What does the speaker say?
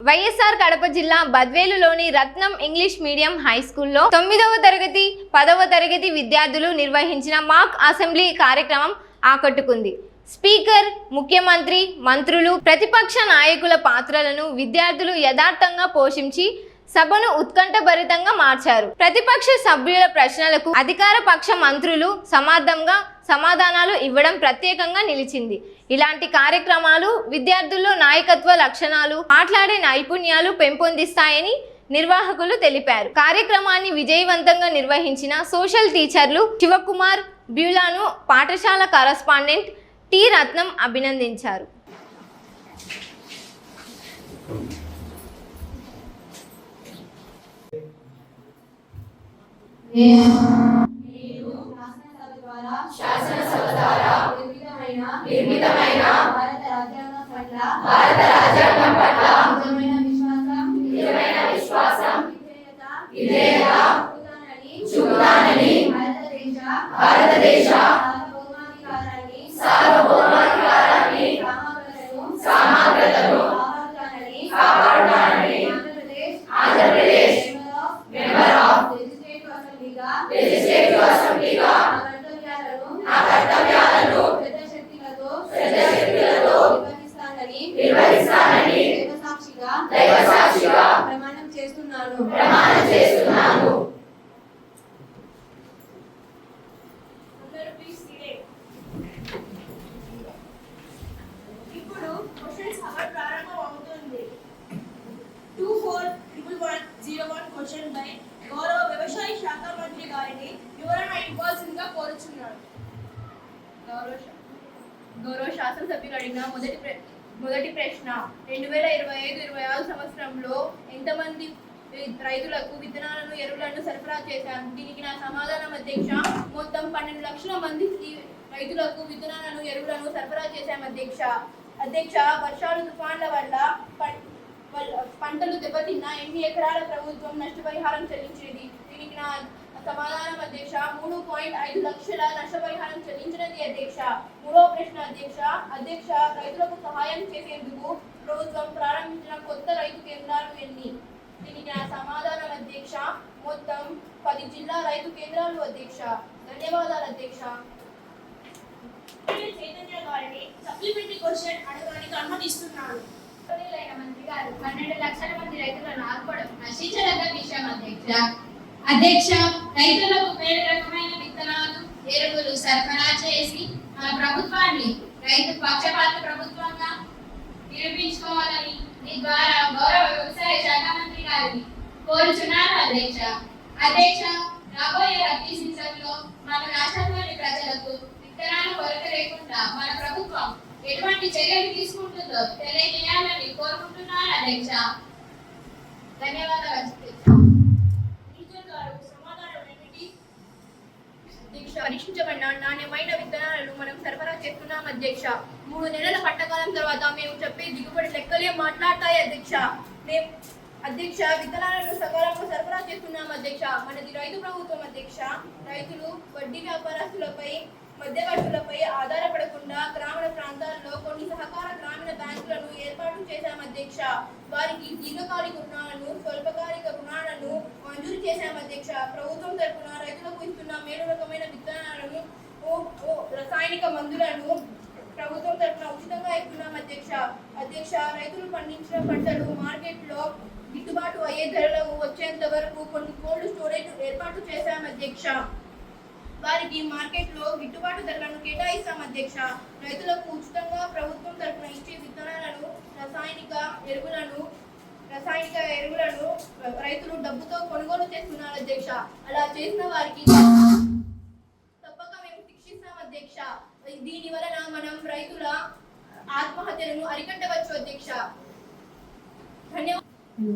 వైఎస్ఆర్ కడప జిల్లా బద్వేలులోని రత్నం English medium high స్కూల్లో 9వ తరగతి 10వ తరగతి విద్యార్థులు నిర్వహించిన మాక్ అసెంబ్లీ కార్యక్రమం ఆకట్టుకుంది. స్పీకర్, ముఖ్యమంత్రి, మంత్రులు, ప్రతిపక్ష నాయకుల పాత్రలను విద్యార్థులు యథార్థంగా పోషించి సభను ఉత్కంఠభరితంగా మార్చారు. ప్రతిపక్ష సభ్యుల ప్రశ్నలకు అధికార పక్ష మంత్రులు సమర్థంగా సమాధానాలు ఇవ్వడం ప్రత్యేకంగా నిలిచింది. ఇలాంటి కార్యక్రమాలు విద్యార్థుల్లో నాయకత్వ లక్షణాలు, మాట్లాడే నైపుణ్యాలు పెంపొందిస్తాయని నిర్వాహకులు తెలిపారు. కార్యక్రమాన్ని విజయవంతంగా నిర్వహించిన సోషల్ టీచర్లు శివకుమార్, బ్యూలాను పాఠశాల కరస్పాండెంట్ టి రత్నం అభినందించారు. శాసనసభ ద్వారా నిర్మితమైన భారత రాజ్యాంగం పట్ల నిజమైన విశ్వాసం విధేయత చూపుతానని భారతదేశ సార్వభౌమాధికారాన్ని సమగ్రతను కాపాడుతానని ఆంధ్రప్రదేశ్ మెంబర్ ఆఫ్ లెజిస్లేటివ్ అసెంబ్లీగా నా కర్తవ్యాలను శ్రద్ధశక్తులతో నిర్వహిస్తానని దైవసాక్షిగా ప్రమాణం చేస్తున్నాను. ఇప్పుడు క్వశ్చన్స్ అవర్ ప్రారంభం అవుతుంది. 241101 క్వశ్చన్ బై గౌరవ వ్యవసాయ శాఖ మంత్రి గారిని వివరణ ఇవ్వాల్సిందిగా కోరుచున్నాను. గౌరవ శాసనసభ్యులు అడిగిన మొదటి ప్రశ్న, 2025-26 సంవత్సరంలో ఎంతమంది రైతులకు విత్తనాలను, ఎరువులను సరఫరా చేశారు? దీనికి నా సమాధానం అధ్యక్ష, మొత్తం 12 లక్షల మంది రైతులకు విత్తనాలను, ఎరువులను సరఫరా చేశాం అధ్యక్ష. వర్షాలు, తుఫాన్ల వల్ల పంటలు దెబ్బతిన్న ఎన్ని ఎకరాల ప్రభుత్వం నష్టపరిహారం చెల్లించేది? దీనికి నా సమాధానం అధ్యక్ష, 3.5 లక్షల నష్టపరిహారం చెల్లించినది అధ్యక్ష. మూడవ ప్రశ్న అధ్యక్ష, రైతులకు సహాయం చేసేందుకు ప్రభుత్వం ప్రారంభించిన కొత్త రైతు కేంద్రాలు ఎన్ని? దీనికి నా సమాధానం అధ్యక్ష, మొత్తం 10 జిల్లా రైతు కేంద్రాలు అధ్యక్ష. ధన్యవాదాలు అధ్యక్ష. చైతన్య గారిని సప్లిమెంటరీ క్వశ్చన్ అడగడానికి అనుమతిస్తున్నాను. మంత్రి గారు 12 లక్షల మంది రైతులను ఆదుకోవడం హర్షించదగ్గ విషయం అధ్యక్ష. రైతులకు వేరే రకమైన విత్తనాలు, ఎరువులు సరఫరా చేసి మన ప్రభుత్వాన్ని రైతు పక్షపాత ప్రభుత్వంగా నిరూపించుకోవాలని మీ ద్వారా గౌరవ వ్యవసాయ శాఖ మంత్రి గారిని కోరుచున్నాను అధ్యక్ష. రాబోయే రబీ సీజన్లో మన రాష్ట్రంలోని ప్రజలకు విత్తనాల కొరత లేకుండా మన ప్రభుత్వం ఎటువంటి చర్యలు తీసుకుంటుందో తెలియజేయాలని కోరుకుంటున్నాను అధ్యక్ష. ధన్యవాదాలు అధ్యక్ష. పరీక్షించబడిన నాణ్యమైన విత్తనాలను మనం సరఫరా చేస్తున్నాం అధ్యక్ష. 3 నెలల పంటకాలం తర్వాత మేము చెప్పే దిగుబడి లెక్కలే మాట్లాడతాయి అధ్యక్ష. విత్తనాలను సకాలంలో సరఫరా చేస్తున్నాం అధ్యక్ష. మనది రైతు ప్రభుత్వం అధ్యక్ష. రైతులు వడ్డీ వ్యాపారస్తులపై, మధ్యవర్తులపై ఆధారపడకుండా గ్రామీణ ప్రాంతాల్లో కొన్ని సహకార గ్రామీణ బ్యాంకులను ఏర్పాటు చేశాం అధ్యక్ష. వారికి దీర్ఘకాలిక రుణాలను, స్వల్పకాలిక రుణాలను మంజూరు చేశాం అధ్యక్ష. ప్రభుత్వం తరఫున రైతులకు ఇస్తున్న మేలు రకమైన విత్తనాలను, రసాయనిక మందులను ప్రభుత్వం తరఫున ఉచితంగా ఇస్తున్నాం అధ్యక్ష. రైతులు పండించిన పంటలు మార్కెట్లో గిట్టుబాటు అయ్యే ధరలు వచ్చేంత వరకు కొన్ని కోల్డ్ స్టోరేజ్ ఏర్పాటు చేశాం అధ్యక్ష. వారికి మార్కెట్లో గిట్టుబాటు ధరలను కేటాయిస్తాం అధ్యక్ష. రైతులకు ఉచితంగా ప్రభుత్వం తరఫున ఇచ్చే విత్తనాలను, రసాయనిక ఎరువులను రైతులు డబ్బుతో కొనుగోలు చేస్తున్నారు అధ్యక్ష. అలా చేసిన వారికి తప్పక మేము శిక్షిస్తాం అధ్యక్ష. దీని వలన మనం రైతుల ఆత్మహత్యలను అరికట్టవచ్చు అధ్యక్ష. ధన్యవాదాలు.